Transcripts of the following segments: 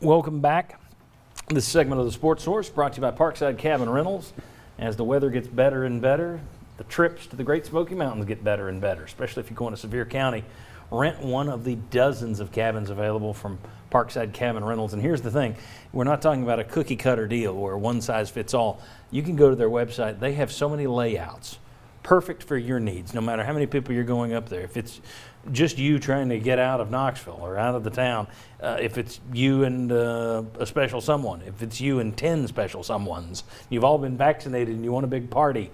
Welcome back. This segment of the Sports Source brought to you by Parkside Cabin Rentals. As the weather gets better and better, the trips to the Great Smoky Mountains get better and better, especially if you go into Sevier County. Rent one of the dozens of cabins available from Parkside Cabin Rentals. And here's the thing, we're not talking about a cookie cutter deal where one size fits all. You can go to their website. They have so many layouts, perfect for your needs, no matter how many people you're going up there. If it's just you trying to get out of Knoxville or out of the town, if it's you and a special someone, if it's you and 10 special someones, you've all been vaccinated and you want a big party,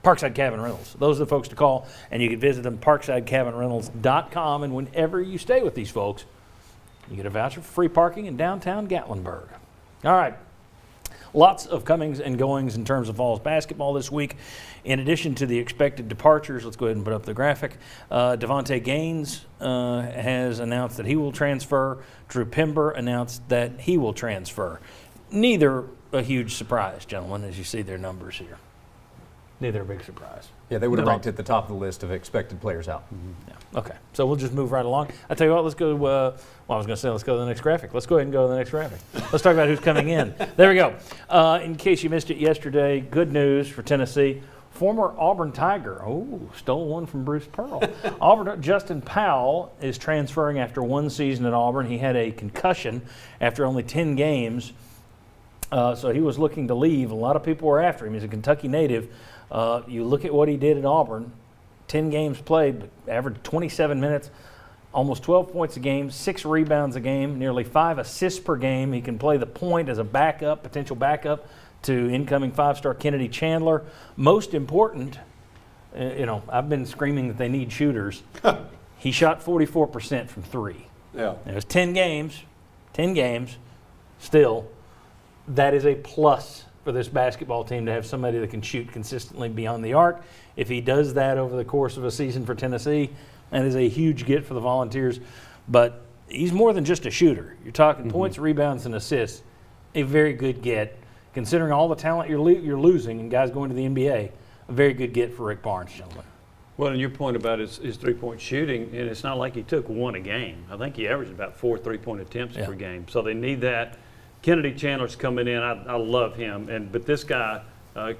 Parkside Cabin Rentals. Those are the folks to call, and you can visit them, parksidecabinrentals.com, and whenever you stay with these folks, you get a voucher for free parking in downtown Gatlinburg. All right. Lots of comings and goings in terms of Vols basketball this week. In addition to the expected departures, let's go ahead and put up the graphic. Devontae Gaines has announced that he will transfer. Drew Pember announced that he will transfer. Neither a huge surprise, gentlemen, as you see their numbers here. Neither a big surprise. Yeah, they would have ranked at the top of the list of expected players out. Mm-hmm. Yeah. Okay, so we'll just move right along. I tell you what, let's go. I was going to say let's go to the next graphic. Let's go ahead and go to the next graphic. Let's talk about who's coming in. There we go. In case you missed it yesterday, good news for Tennessee. Former Auburn Tiger, stole one from Bruce Pearl. Auburn Justin Powell is transferring after one season at Auburn. He had a concussion after only 10 games, so he was looking to leave. A lot of people were after him. He's a Kentucky native. You look at what he did at Auburn, 10 games played, but averaged 27 minutes, almost 12 points a game, 6 rebounds a game, nearly 5 assists per game. He can play the point as a backup, potential backup to incoming 5-star Kennedy Chandler. Most important, I've been screaming that they need shooters. He shot 44% from 3. Yeah. It was 10 games, still, that is a plus for this basketball team to have somebody that can shoot consistently beyond the arc. If he does that over the course of a season for Tennessee, that is a huge get for the Volunteers. But he's more than just a shooter. You're talking points, rebounds, and assists. A very good get. Considering all the talent you're losing and guys going to the NBA, a very good get for Rick Barnes, gentlemen. Well, and your point about his three-point shooting, and it's not like he took one a game. I think he averaged about 4 three-point attempts per game. So they need that. Kennedy Chandler's coming in. I love him, but this guy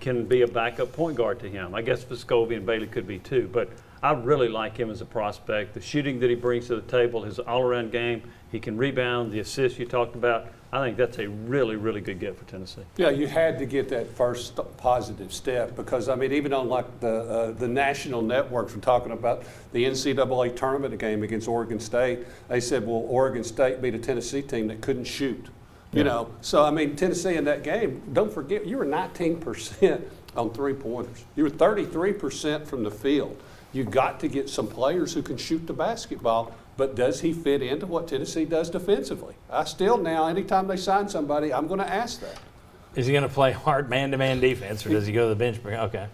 can be a backup point guard to him. I guess Vescovi and Bailey could be too, but I really like him as a prospect. The shooting that he brings to the table, his all-around game, he can rebound, the assists you talked about. I think that's a really, really good get for Tennessee. Yeah, you had to get that first positive step because, even on like the national networks were talking about the NCAA tournament game against Oregon State. They said, well, Oregon State beat a Tennessee team that couldn't shoot. So Tennessee in that game, don't forget, you were 19% on three-pointers. You were 33% from the field. You got to get some players who can shoot the basketball, but does he fit into what Tennessee does defensively? Anytime they sign somebody, I'm going to ask that. Is he going to play hard man-to-man defense, or does he go to the bench? Okay.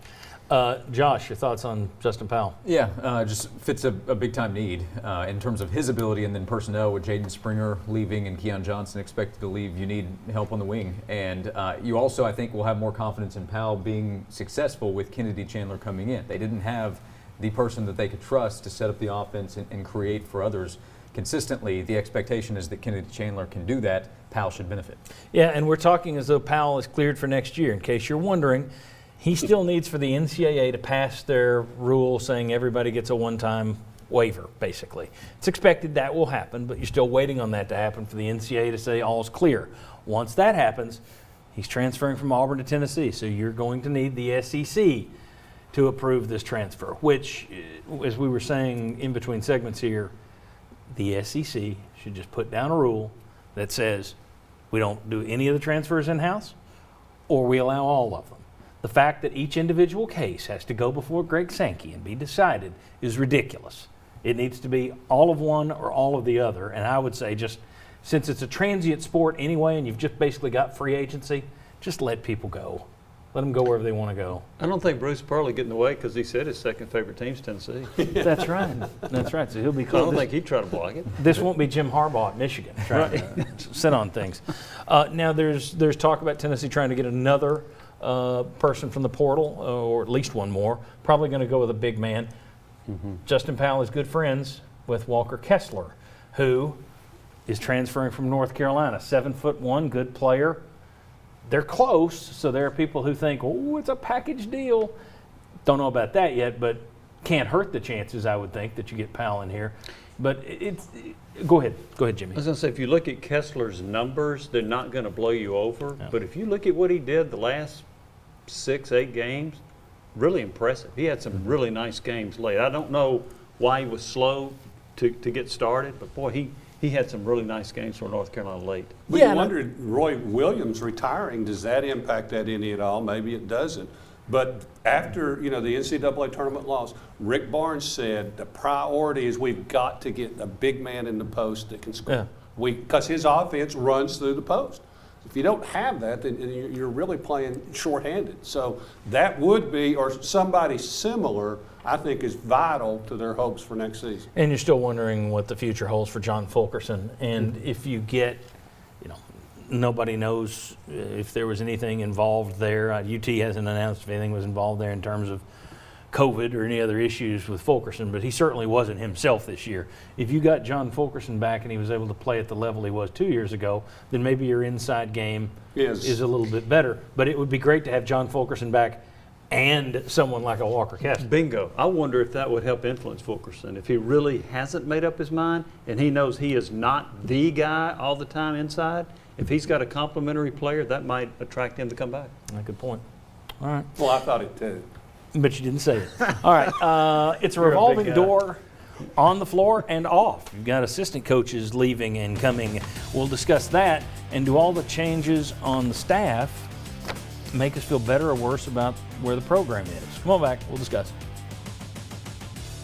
Josh, your thoughts on Justin Powell? Yeah, just fits a big-time need in terms of his ability, and then personnel with Jaden Springer leaving and Keon Johnson expected to leave. You need help on the wing. And you also, I think, will have more confidence in Powell being successful with Kennedy Chandler coming in. They didn't have the person that they could trust to set up the offense and create for others consistently. The expectation is that Kennedy Chandler can do that. Powell should benefit. Yeah, and we're talking as though Powell is cleared for next year. In case you're wondering, he still needs for the NCAA to pass their rule saying everybody gets a one-time waiver, basically. It's expected that will happen, but you're still waiting on that to happen for the NCAA to say all's clear. Once that happens, he's transferring from Auburn to Tennessee, so you're going to need the SEC to approve this transfer, which, as we were saying in between segments here, the SEC should just put down a rule that says we don't do any of the transfers in-house or we allow all of them. The fact that each individual case has to go before Greg Sankey and be decided is ridiculous. It needs to be all of one or all of the other, and I would say just since it's a transient sport anyway and you've just basically got free agency, just let people go. Let them go wherever they want to go. I don't think Bruce Pearl will get in the way because he said his second favorite team's Tennessee. That's right. That's right. So he'll be I don't think he'd try to block it. This won't be Jim Harbaugh at Michigan trying to sit on things. Now there's talk about Tennessee trying to get another person from the portal, or at least one more. Probably going to go with a big man. Justin Powell is good friends with Walker Kessler, who is transferring from North Carolina. 7'1", good player. They're close, so there are people who think, oh, it's a package deal. Don't know about that yet, but can't hurt the chances, I would think, that you get Powell in here. But go ahead, Jimmy. I was going to say, if you look at Kessler's numbers, they're not going to blow you over. Yeah. But if you look at what he did the last 6-8 games, really impressive. He had some really nice games late. I don't know why he was slow to get started, but boy, he had some really nice games for North Carolina late. But Yeah, you and wondered, Roy Williams retiring, does that impact that any at all? Maybe it doesn't. But after, the NCAA tournament loss, Rick Barnes said the priority is we've got to get a big man in the post that can score. Yeah. Because his offense runs through the post. If you don't have that, then you're really playing shorthanded. So that would be, or somebody similar, I think, is vital to their hopes for next season. And you're still wondering what the future holds for John Fulkerson. And if you get, nobody knows if there was anything involved there. UT hasn't announced if anything was involved there in terms of COVID or any other issues with Fulkerson, but he certainly wasn't himself this year. If you got John Fulkerson back and he was able to play at the level he was 2 years ago, then maybe your inside game is a little bit better. But it would be great to have John Fulkerson back and someone like a Walker Kessler. Bingo. I wonder if that would help influence Fulkerson. If he really hasn't made up his mind and he knows he is not the guy all the time inside, if he's got a complimentary player, that might attract him to come back. Good point. All right. Well, I thought it too. But you didn't say it. All right. It's a You're a big revolving guy. door on the floor and off. You've got assistant coaches leaving and coming. We'll discuss that. And do all the changes on the staff make us feel better or worse about where the program is? Come on back. We'll discuss it.